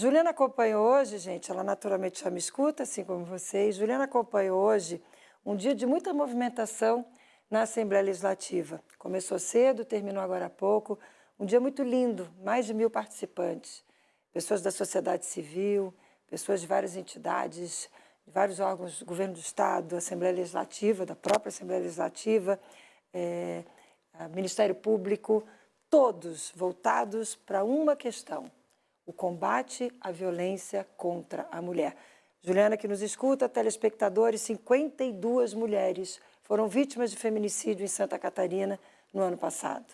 Juliana acompanhou hoje, gente, ela naturalmente já me escuta, assim como vocês. Juliana acompanhou hoje um dia de muita movimentação na Assembleia Legislativa. Começou cedo, terminou agora há pouco. Um dia muito lindo, mais de 1000 participantes. Pessoas da sociedade civil, pessoas de várias entidades, de vários órgãos do governo do Estado, da Assembleia Legislativa, da própria Assembleia Legislativa, Ministério Público, todos voltados para uma questão: o combate à violência contra a mulher. Juliana, que nos escuta, telespectadores, 52 mulheres foram vítimas de feminicídio em Santa Catarina no ano passado.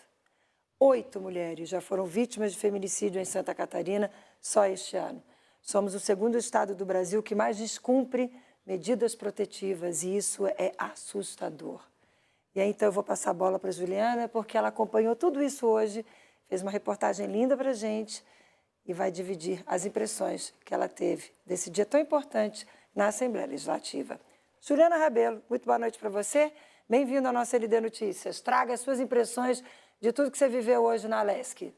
8 mulheres já foram vítimas de feminicídio em Santa Catarina só este ano. Somos o segundo estado do Brasil que mais descumpre medidas protetivas e isso é assustador. E aí, então, eu vou passar a bola para a Juliana, porque ela acompanhou tudo isso hoje, fez uma reportagem linda para a gente e vai dividir as impressões que ela teve desse dia tão importante na Assembleia Legislativa. Juliana Rabelo, muito boa noite para você. Bem-vindo à nossa LD Notícias. Traga as suas impressões de tudo que você viveu hoje na Alesc.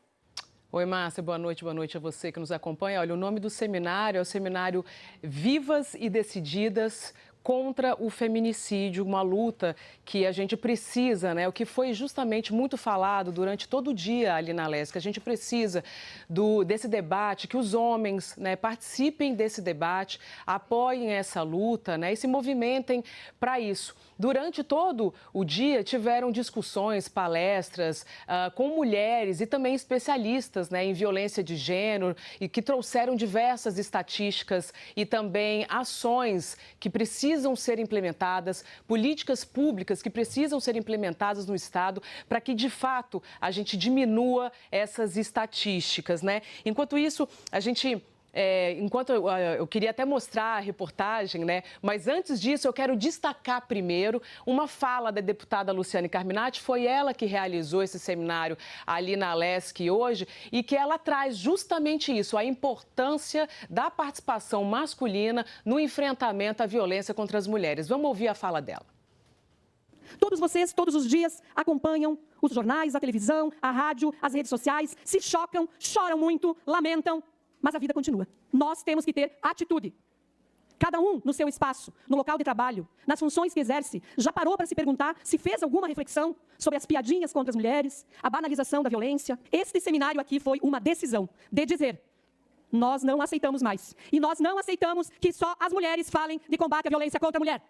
Oi, Márcia, boa noite a você que nos acompanha. Olha, o nome do seminário é o seminário Vivas e Decididas contra o feminicídio, uma luta que a gente precisa, né? O que foi justamente muito falado durante todo o dia ali na Alesc. A gente precisa desse debate, que os homens, né, participem desse debate, apoiem essa luta, né, e se movimentem para isso. Durante todo o dia tiveram discussões, palestras com mulheres e também especialistas, né, em violência de gênero e que trouxeram diversas estatísticas e também ações que precisam ser implementadas, políticas públicas que precisam ser implementadas no Estado para que, de fato, a gente diminua essas estatísticas, né? Enquanto isso, a gente... eu queria até mostrar a reportagem, né? Mas antes disso, eu quero destacar primeiro uma fala da deputada Luciane Carminati. Foi ela que realizou esse seminário ali na Alesc hoje e que ela traz justamente isso, a importância da participação masculina no enfrentamento à violência contra as mulheres. Vamos ouvir a fala dela. Todos vocês, todos os dias, acompanham os jornais, a televisão, a rádio, as redes sociais, se chocam, choram muito, lamentam. Mas a vida continua. Nós temos que ter atitude. Cada um no seu espaço, no local de trabalho, nas funções que exerce, já parou para se perguntar se fez alguma reflexão sobre as piadinhas contra as mulheres, a banalização da violência? Este seminário aqui foi uma decisão de dizer: nós não aceitamos mais. E nós não aceitamos que só as mulheres falem de combate à violência contra a mulher.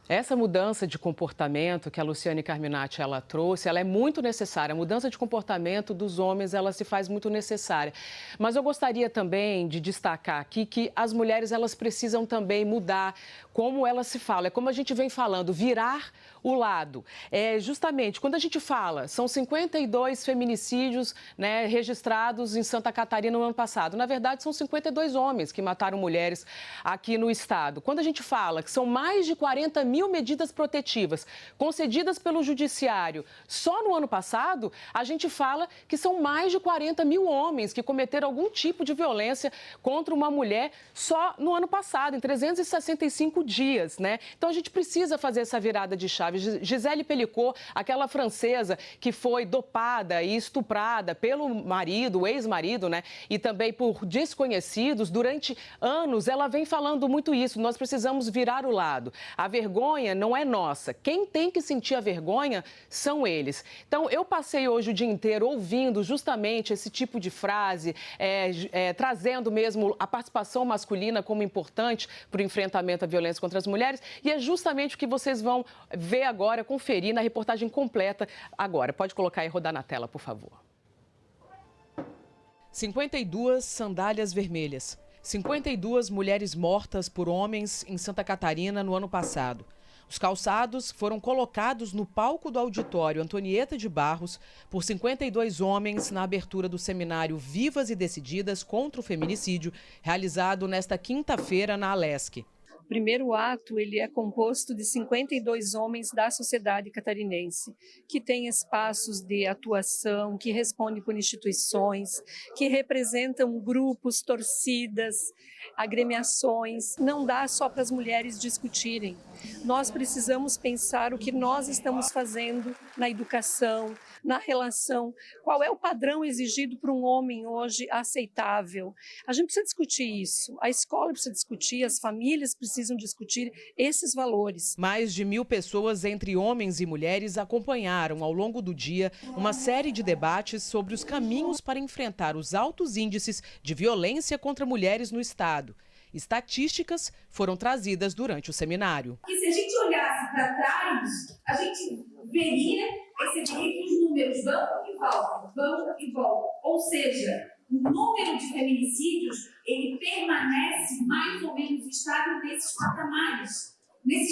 Essa mudança de comportamento que a Luciane Carminati ela trouxe, ela é muito necessária. A mudança de comportamento dos homens, ela se faz muito necessária. Mas eu gostaria também de destacar aqui que as mulheres, elas precisam também mudar como elas se falam. É como a gente vem falando, virar o lado. Justamente, quando a gente fala, são 52 feminicídios, né, registrados em Santa Catarina no ano passado. Na verdade, são 52 homens que mataram mulheres aqui no estado. Quando a gente fala que são mais de 40.000 medidas protetivas concedidas pelo Judiciário só no ano passado, a gente fala que são mais de 40.000 homens que cometeram algum tipo de violência contra uma mulher só no ano passado, em 365 dias, né? Então a gente precisa fazer essa virada de chave. Gisele Pelicot, aquela francesa que foi dopada e estuprada pelo marido, o ex-marido, né? E também por desconhecidos, durante anos ela vem falando muito isso. Nós precisamos virar o lado. A vergonha não é nossa. Quem tem que sentir a vergonha são eles. Então, eu passei hoje o dia inteiro ouvindo justamente esse tipo de frase, trazendo mesmo a participação masculina como importante para o enfrentamento à violência contra as mulheres. E é justamente o que vocês vão ver agora, conferir na reportagem completa agora. Pode colocar e rodar na tela, por favor. 52 sandálias vermelhas. 52 mulheres mortas por homens em Santa Catarina no ano passado. Os calçados foram colocados no palco do auditório Antonieta de Barros por 52 homens na abertura do seminário Vivas e Decididas contra o Feminicídio, realizado nesta quinta-feira na Alesc. O primeiro ato ele é composto de 52 homens da sociedade catarinense, que têm espaços de atuação, que respondem por instituições, que representam grupos, torcidas, agremiações. Não dá só para as mulheres discutirem. Nós precisamos pensar o que nós estamos fazendo na educação, na relação, qual é o padrão exigido para um homem hoje aceitável. A gente precisa discutir isso, a escola precisa discutir, as famílias precisam discutir esses valores. Mais de 1.000 pessoas, entre homens e mulheres, acompanharam ao longo do dia uma série de debates sobre os caminhos para enfrentar os altos índices de violência contra mulheres no estado. Estatísticas foram trazidas durante o seminário. E se a gente olhasse para trás, a gente perceberia que os números vão e voltam. Ou seja, o número de feminicídios, ele permanece mais ou menos estável nesses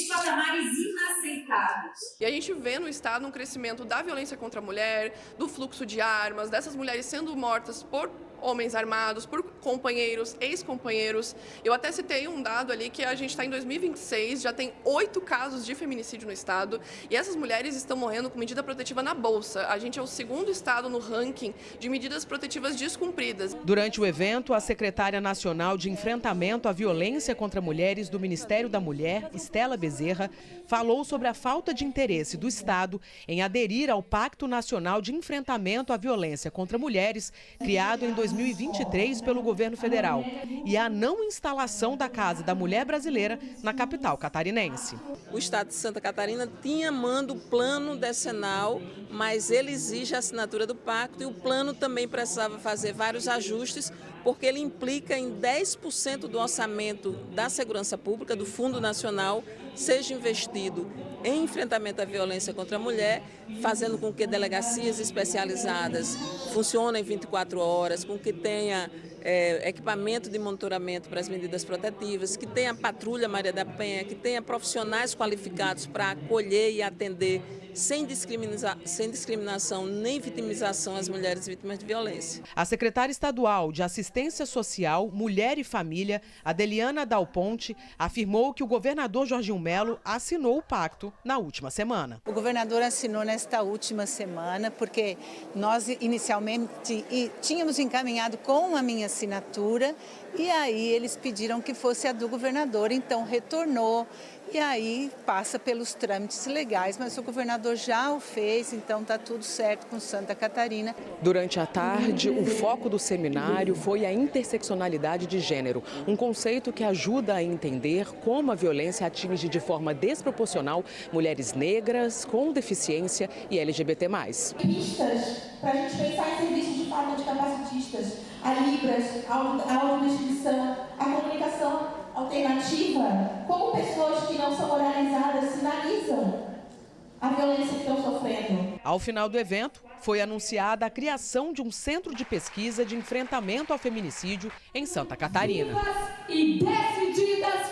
patamares inaceitáveis. E a gente vê no estado um crescimento da violência contra a mulher, do fluxo de armas, dessas mulheres sendo mortas por homens armados, por companheiros, ex-companheiros. Eu até citei um dado ali que a gente está em 2026, já tem 8 casos de feminicídio no estado e essas mulheres estão morrendo com medida protetiva na bolsa. A gente é o 2º estado no ranking de medidas protetivas descumpridas. Durante o evento, a secretária nacional de enfrentamento à violência contra mulheres do Ministério da Mulher, Estela Bezerra, falou sobre a falta de interesse do estado em aderir ao Pacto Nacional de Enfrentamento à Violência contra Mulheres, criado em 2023 pelo governo federal, e a não instalação da Casa da Mulher Brasileira na capital catarinense. O estado de Santa Catarina tinha manda o plano decenal, mas ele exige a assinatura do pacto e o plano também precisava fazer vários ajustes, porque ele implica em 10% do orçamento da segurança pública, do Fundo Nacional, seja investido em enfrentamento à violência contra a mulher, fazendo com que delegacias especializadas funcionem 24 horas, com que tenha equipamento de monitoramento para as medidas protetivas, que tenha a Patrulha Maria da Penha, que tenha profissionais qualificados para acolher e atender sem discriminação nem vitimização às mulheres vítimas de violência. A secretária estadual de Assistência Social, Mulher e Família, Adeliana Dal Ponte, afirmou que o governador Jorginho Melo assinou o pacto na última semana. O governador assinou nesta última semana, porque nós inicialmente tínhamos encaminhado com a minha assinatura e aí eles pediram que fosse a do governador, então retornou. E aí passa pelos trâmites legais, mas o governador já o fez, então está tudo certo com Santa Catarina. Durante a tarde, o foco do seminário foi a interseccionalidade de gênero, um conceito que ajuda a entender como a violência atinge de forma desproporcional mulheres negras, com deficiência e LGBT+. Para a gente pensar em serviços de fato de capacitistas, a Libras, a audiodescrição, a comunicação alternativa, como pessoas que não são oralizadas sinalizam a violência que estão sofrendo. Ao final do evento, foi anunciada a criação de um centro de pesquisa de enfrentamento ao feminicídio em Santa Catarina. Vivas e decididas